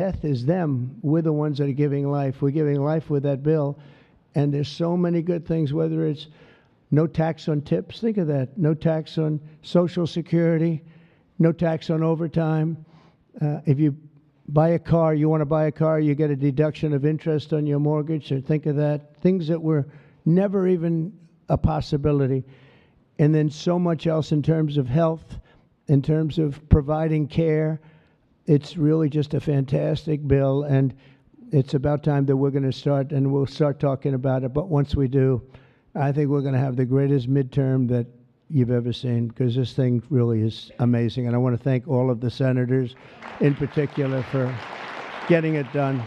Death is them. We're the ones that are giving life. We're giving life with that bill. And there's so many good things, whether it's no tax on tips. Think of that. No tax on Social Security. No tax on overtime. If you buy a car, you want to buy a car, you get a deduction of interest on your mortgage. So think of that. Things that were never even a possibility. And then so much else in terms of health, in terms of providing care. It's really just a fantastic bill, and it's about time that we're going to start, and we'll start talking about it. But once we do, I think we're going to have the greatest midterm that you've ever seen, because this thing really is amazing. And I want to thank all of the senators in particular for getting it done,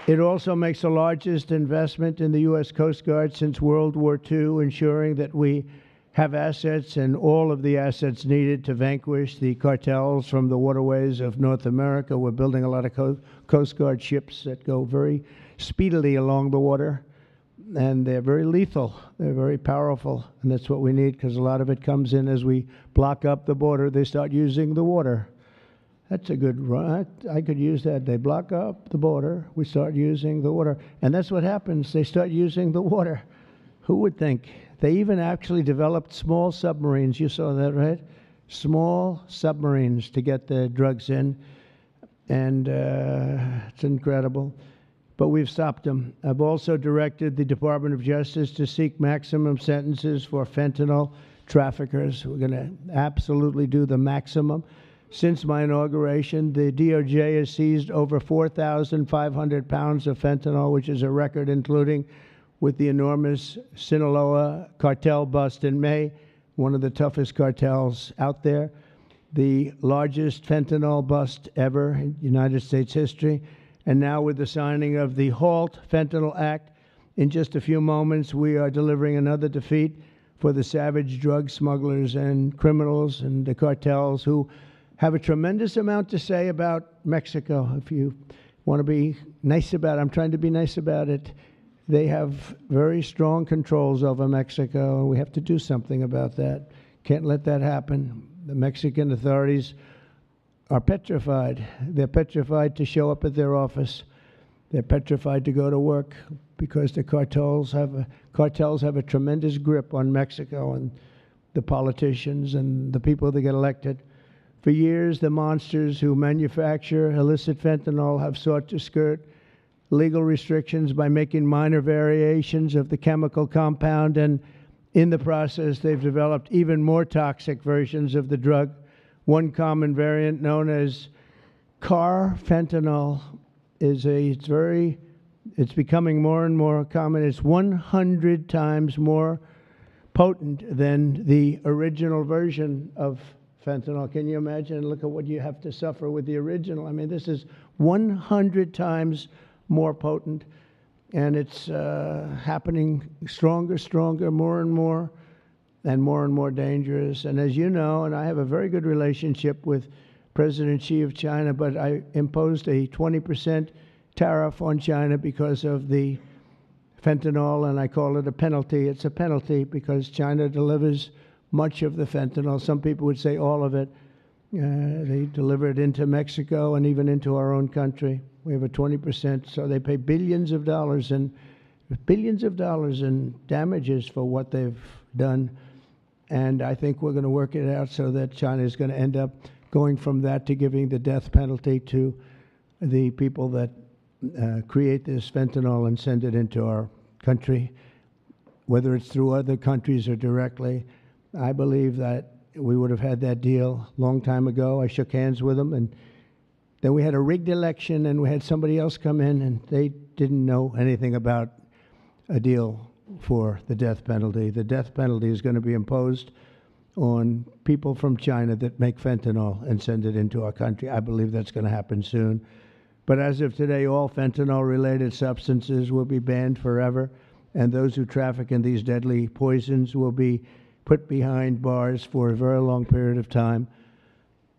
It also makes the largest investment in the U.S. Coast Guard since World War II, ensuring that we have assets and all of the assets needed to vanquish the cartels from the waterways of North America. We're building a lot of Coast Guard ships that go very speedily along the water, and they're very lethal. They're very powerful, and that's what we need, because a lot of it comes in as we block up the border. They start using the water. That's a good run. I could use that. They block up the border. We start using the water. And that's what happens. They start using the water. Who would think? They even actually developed small submarines. You saw that, right? Small submarines to get the drugs in. And it's incredible. But we've stopped them. I've also directed the Department of Justice to seek maximum sentences for fentanyl traffickers. We're going to absolutely do the maximum. Since my inauguration, the DOJ has seized over 4,500 pounds of fentanyl, which is a record, including with the enormous Sinaloa cartel bust in May, one of the toughest cartels out there, the largest fentanyl bust ever in United States history. And now with the signing of the HALT Fentanyl Act, in just a few moments, we are delivering another defeat for the savage drug smugglers and criminals and the cartels who have a tremendous amount to say about Mexico. If you want to be nice about it, I'm trying to be nice about it. They have very strong controls over Mexico, and we have to do something about that. Can't let that happen. The Mexican authorities are petrified. They're petrified to show up at their office. They're petrified to go to work, because the cartels have a tremendous grip on Mexico and the politicians and the people that get elected. For years, the monsters who manufacture illicit fentanyl have sought to skirt legal restrictions by making minor variations of the chemical compound, and in the process, they've developed even more toxic versions of the drug. One common variant, known as carfentanil, it's becoming more and more common. It's 100 times more potent than the original version of fentanyl. Can you imagine? Look at what you have to suffer with the original. I mean, this is 100 times more potent, and it's happening stronger, more and more dangerous. And as you know, and I have a very good relationship with President Xi of China, but I imposed a 20% tariff on China because of the fentanyl, and I call it a penalty. It's a penalty because China delivers much of the fentanyl. Some people would say all of it. They deliver it into Mexico and even into our own country. We have a 20%, so they pay billions of dollars in damages for what they've done. And I think we're going to work it out so that China is going to end up going from that to giving the death penalty to the people that create this fentanyl and send it into our country, whether it's through other countries or directly. I believe that we would have had that deal a long time ago. I shook hands with them, and then we had a rigged election, and we had somebody else come in, and they didn't know anything about a deal for the death penalty. The death penalty is going to be imposed on people from China that make fentanyl and send it into our country. I believe that's going to happen soon. But as of today, all fentanyl-related substances will be banned forever, and those who traffic in these deadly poisons will be put behind bars for a very long period of time.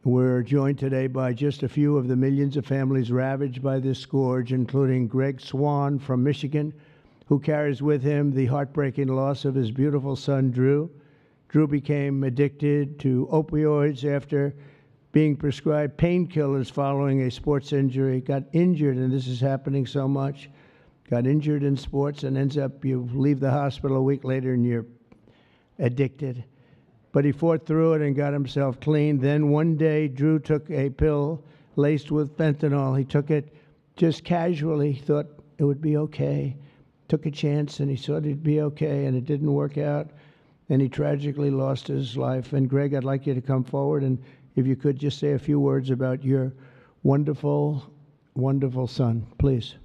We're joined today by just a few of the millions of families ravaged by this scourge, including Greg Swan from Michigan, who carries with him the heartbreaking loss of his beautiful son, Drew. Drew became addicted to opioids after being prescribed painkillers following a sports injury, got injured, and this is happening so much, got injured in sports and ends up, you leave the hospital a week later and you're addicted. But he fought through it and got himself clean. Then one day, Drew took a pill laced with fentanyl. He took it just casually, thought it would be okay. Took a chance and he thought it'd be okay, and it didn't work out. And he tragically lost his life. And Greg, I'd like you to come forward, and if you could just say a few words about your wonderful, wonderful son, please.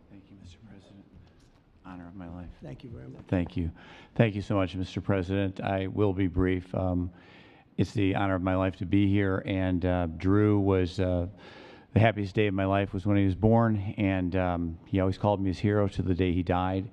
Thank you, Mr. President. Honor of my life. Thank you very much. Thank you. Thank you so much, Mr. President. I will be brief. It's the honor of my life to be here, and Drew was the happiest day of my life was when he was born, and he always called me his hero to the day he died.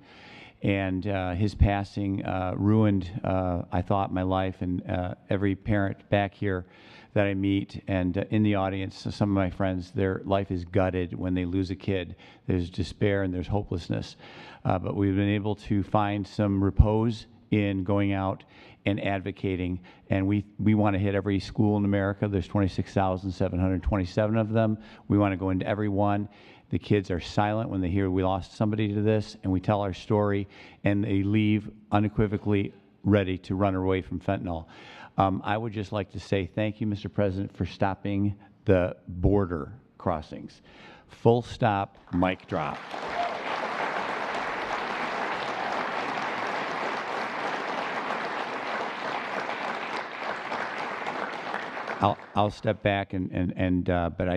And his passing ruined, I thought, my life, and every parent back here that I meet and in the audience, some of my friends, their life is gutted when they lose a kid. There's despair and there's hopelessness. But we've been able to find some repose in going out and advocating, and we want to hit every school in America. There's 26,727 of them. We want to go into every one. The kids are silent when they hear we lost somebody to this, and we tell our story, and they leave unequivocally ready to run away from fentanyl. I would just like to say thank you, Mr. President, for stopping the border crossings. Full stop, mic drop. I'll step back but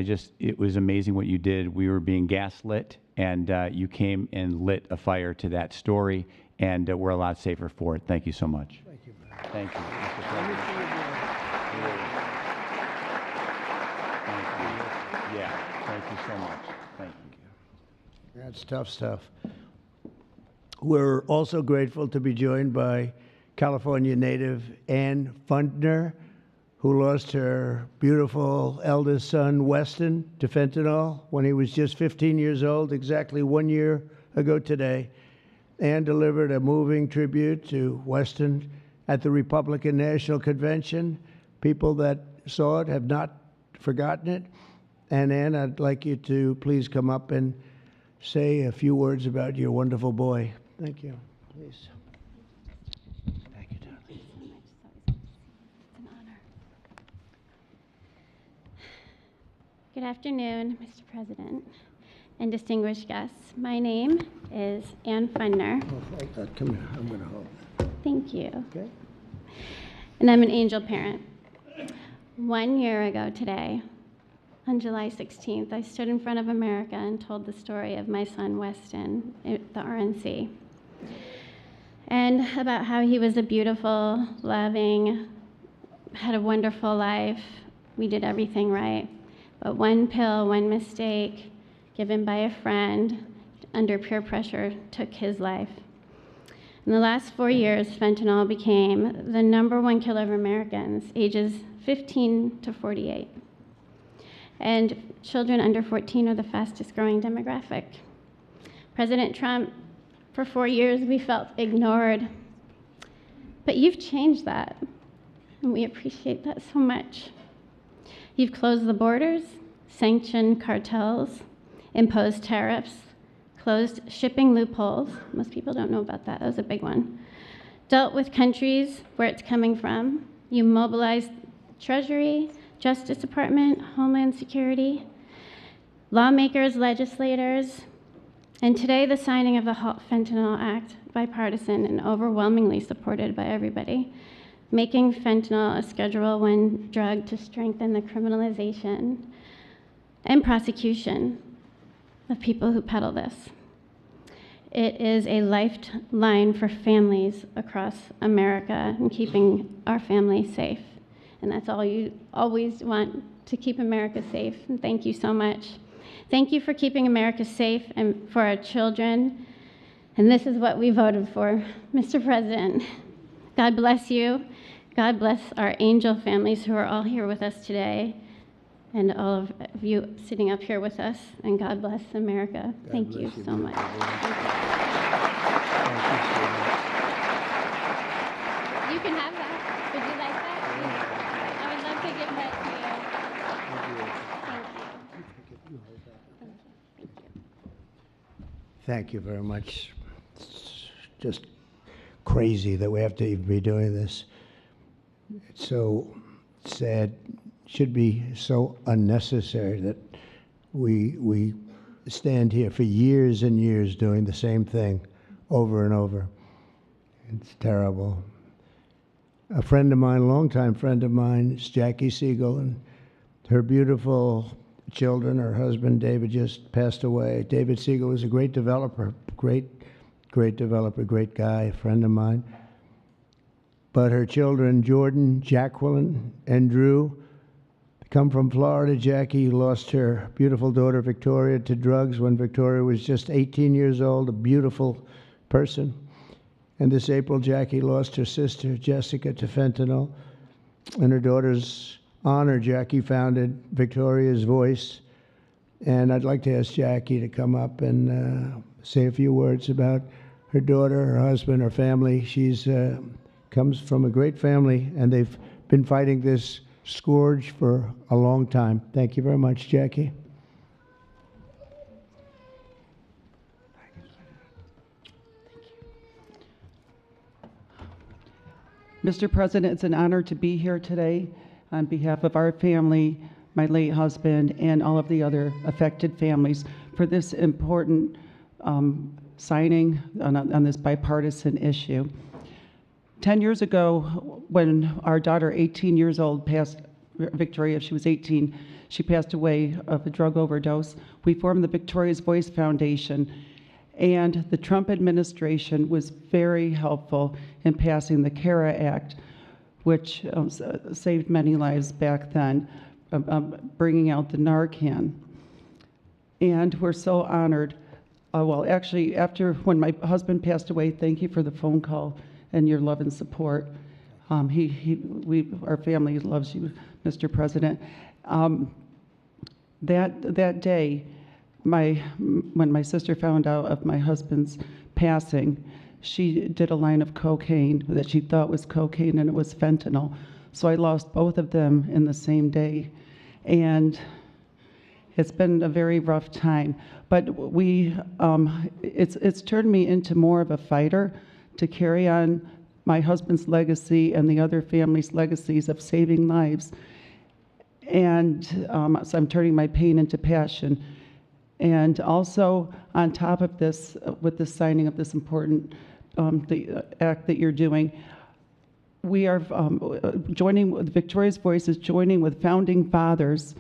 it was amazing what you did. We were being gaslit, and you came and lit a fire to that story, and we're a lot safer for it. Thank you so much. Thank you. Thank you, Mr. President. Thank you. Yeah, thank you so much. Thank you. That's tough stuff. We're also grateful to be joined by California native Anne Fner, who lost her beautiful eldest son, Weston, to fentanyl when he was just 15 years old, exactly 1 year ago today. Anne delivered a moving tribute to Weston at the Republican National Convention. People that saw it have not forgotten it. And Anne, I'd like you to please come up and say a few words about your wonderful boy. Thank you. Please. Thank you, darling. It's an honor. Good afternoon, Mr. President and distinguished guests. My name is Anne Fner. Oh, come here. I'm going to hold it. Thank you. Okay. And I'm an angel parent. 1 year ago today, on July 16th, I stood in front of America and told the story of my son, Weston, at the RNC. And about how he was a beautiful, loving, had a wonderful life. We did everything right. But one pill, one mistake, given by a friend under peer pressure, took his life. In the last 4 years, fentanyl became the #1 killer of Americans, ages 15 to 48. And children under 14 are the fastest growing demographic. President Trump, for 4 years, we felt ignored. But you've changed that, and we appreciate that so much. You've closed the borders, sanctioned cartels, imposed tariffs, closed shipping loopholes. Most people don't know about that. That was a big one. Dealt with countries where it's coming from. You mobilized Treasury, Justice Department, Homeland Security, lawmakers, legislators, and today the signing of the HALT Fentanyl Act, bipartisan and overwhelmingly supported by everybody, making fentanyl a Schedule I drug to strengthen the criminalization and prosecution of people who peddle this. It is a lifeline for families across America and keeping our families safe. And that's all you always want, to keep America safe. And thank you so much. Thank you for keeping America safe and for our children. And this is what we voted for, Mr. President. God bless you. God bless our angel families who are all here with us today, and all of you sitting up here with us. And God bless America. Thank you so much. You can have that. Would you like that? I would love to give that. Thank you very much. It's just crazy that we have to even be doing this. It's so sad. It should be so unnecessary that we stand here for years and years doing the same thing over and over. It's terrible. A friend of mine, a longtime friend of mine, is Jackie Siegel, and her beautiful children, her husband David just passed away. David Siegel was a great developer, great developer, great guy, a friend of mine. But her children, Jordan, Jacqueline, and Drew, come from Florida. Jackie lost her beautiful daughter Victoria to drugs when Victoria was just 18 years old, a beautiful person. And this April, Jackie lost her sister Jessica to fentanyl. In her daughter's honor, Jackie founded Victoria's Voice. And I'd like to ask Jackie to come up and say a few words about her daughter, her husband, her family. She's comes from a great family, and they've been fighting this scourge for a long time. Thank you very much, Jackie. Mr. President, it's an honor to be here today on behalf of our family, my late husband, and all of the other affected families for this important signing on this bipartisan issue. 10 years ago, when our daughter, 18 years old, passed, Victoria, she was 18, she passed away of a drug overdose, we formed the Victoria's Voice Foundation. And the Trump administration was very helpful in passing the CARA Act, which saved many lives back then, bringing out the Narcan. And we're so honored. Well, actually, when my husband passed away, thank you for the phone call and your love and support. Our family loves you, Mr. President. That day, when my sister found out of my husband's passing, she did a line of cocaine that she thought was cocaine, and it was fentanyl. So I lost both of them in the same day. And it's been a very rough time. But it's turned me into more of a fighter to carry on my husband's legacy and the other families' legacies of saving lives. And so I'm turning my pain into passion. And also, on top of this, with the signing of this important the act that you're doing, we are joining with Victoria's Voice is joining with founding fathers,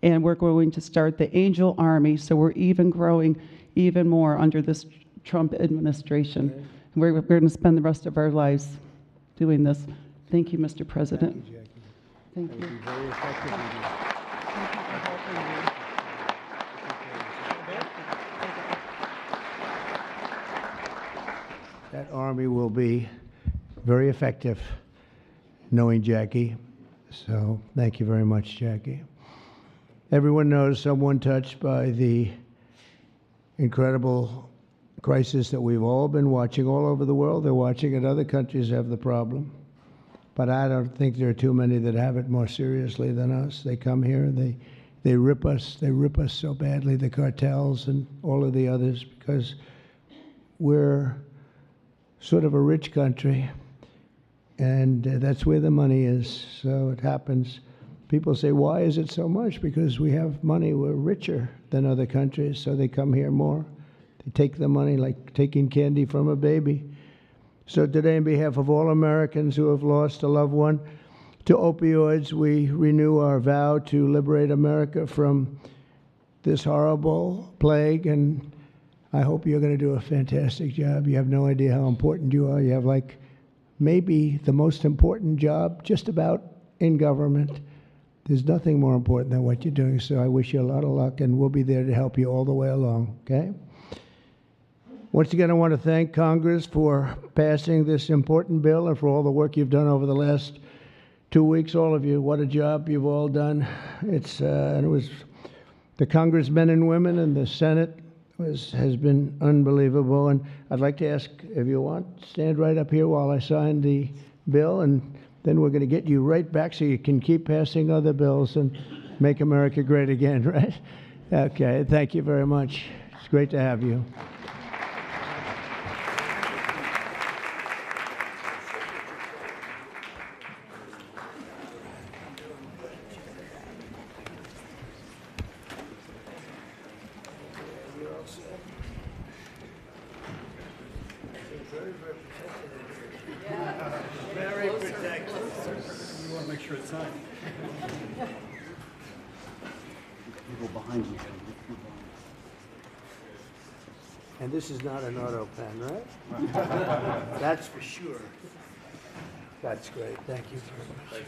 and we're going to start the Angel Army. So we're even growing even more under this Trump administration. Okay. We're going to spend the rest of our lives doing this. Thank you, Mr. President. Thank you, Jackie. Thank you. Very effective. Thank you for helping me. That army will be very effective, knowing Jackie. So thank you very much, Jackie. Everyone knows someone touched by the incredible crisis that we've all been watching all over the world. They're watching it. Other countries have the problem. But I don't think there are too many that have it more seriously than us. They come here, they rip us. They rip us so badly, the cartels and all of the others, because we're sort of a rich country, and that's where the money is. So it happens. People say, why is it so much? Because we have money. We're richer than other countries, so they come here more. They take the money like taking candy from a baby. So today, on behalf of all Americans who have lost a loved one to opioids, we renew our vow to liberate America from this horrible plague, and I hope you're going to do a fantastic job. You have no idea how important you are. You have like maybe the most important job just about in government. There's nothing more important than what you're doing, so I wish you a lot of luck, and we'll be there to help you all the way along, okay? Once again, I want to thank Congress for passing this important bill and for all the work you've done over the last 2 weeks, all of you. What a job you've all done. And it was the congressmen and women and the Senate has been unbelievable. And I'd like to ask, if you want, stand right up here while I sign the bill, and then we're going to get you right back so you can keep passing other bills and make America great again, right? Okay, thank you very much. It's great to have you. sure it's signed. People behind you. And this is not an auto pen, right? That's for sure. That's great. Thank you very much.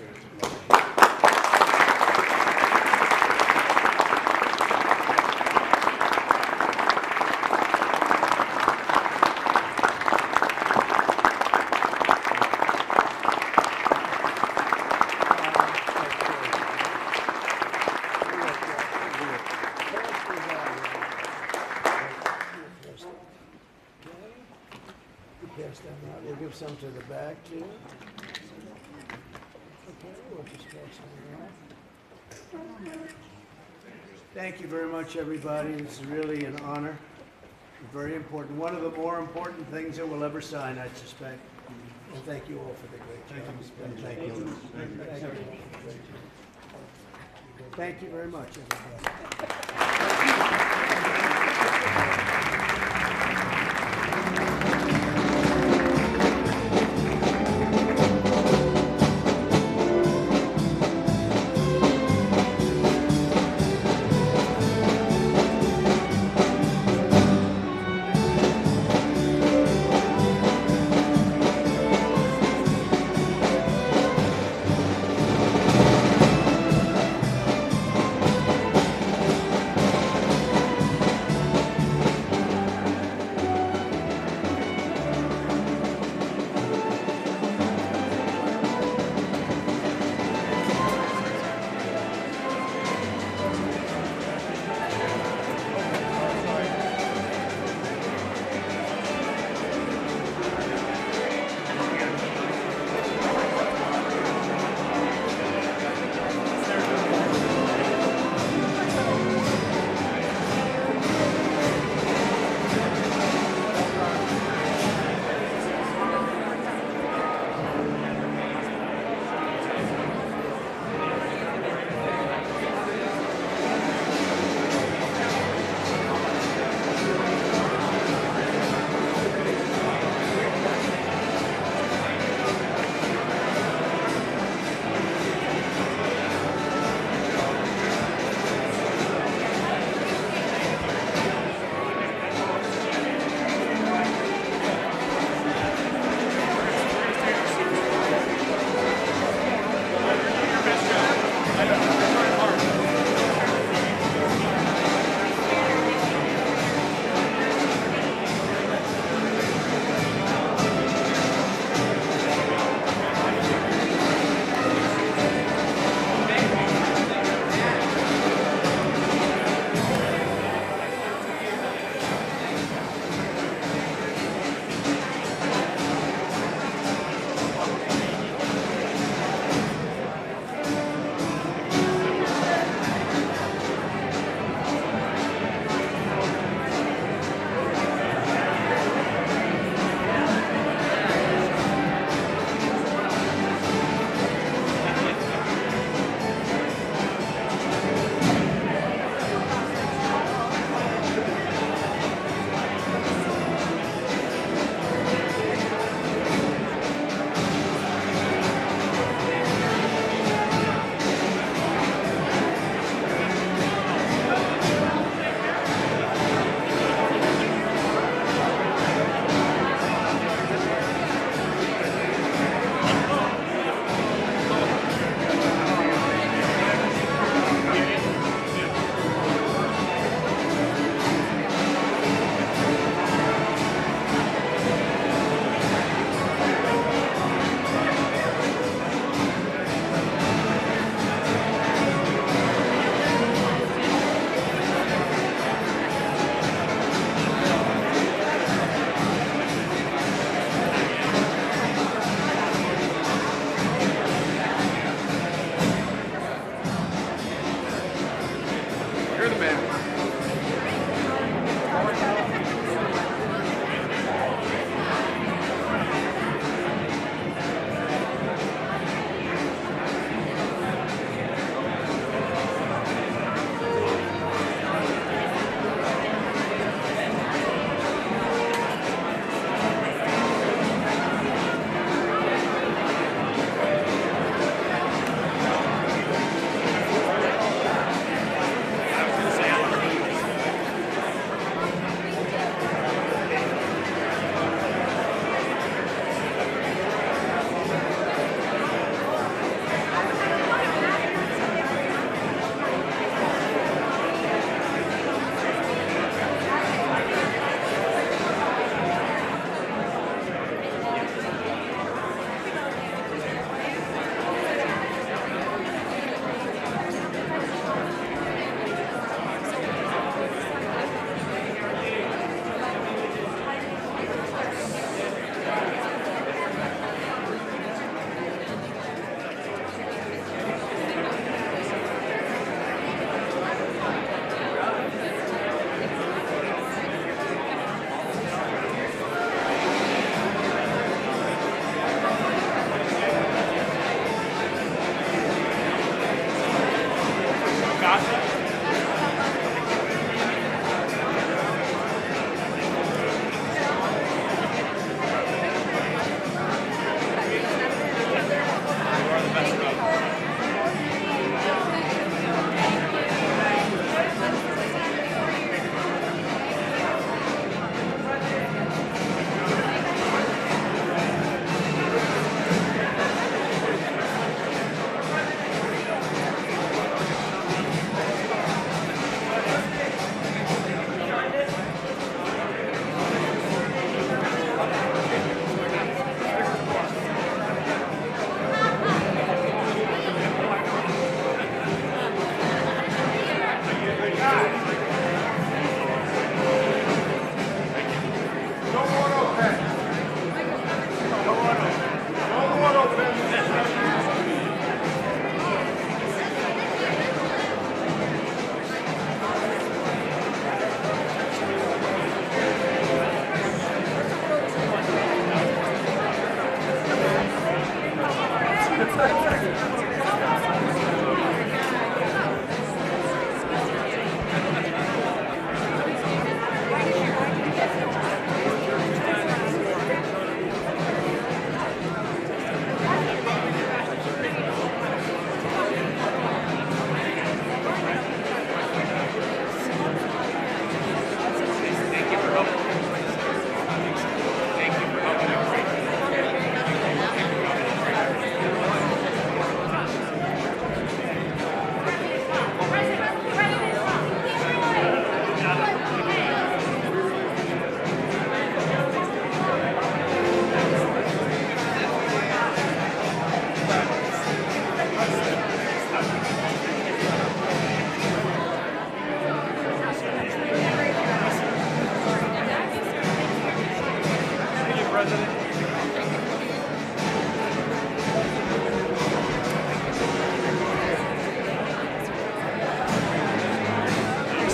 Pass them out. We'll give some to the back too. Okay, we'll just pass them out. Thank you very much, everybody. This is really an honor. Very important. One of the more important things that we'll ever sign, I suspect. And thank you all for the great job. Thank you. Thank you. Thank you very much, everybody.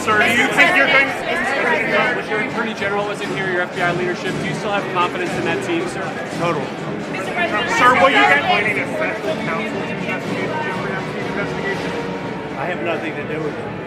sir. Do you think you're going If your Attorney General wasn't here, your FBI leadership, do you still have confidence in that team, sir? Total. Sir, will you get appointing a special counsel to investigate the Jeffrey Epstein investigation? I have nothing to do with it.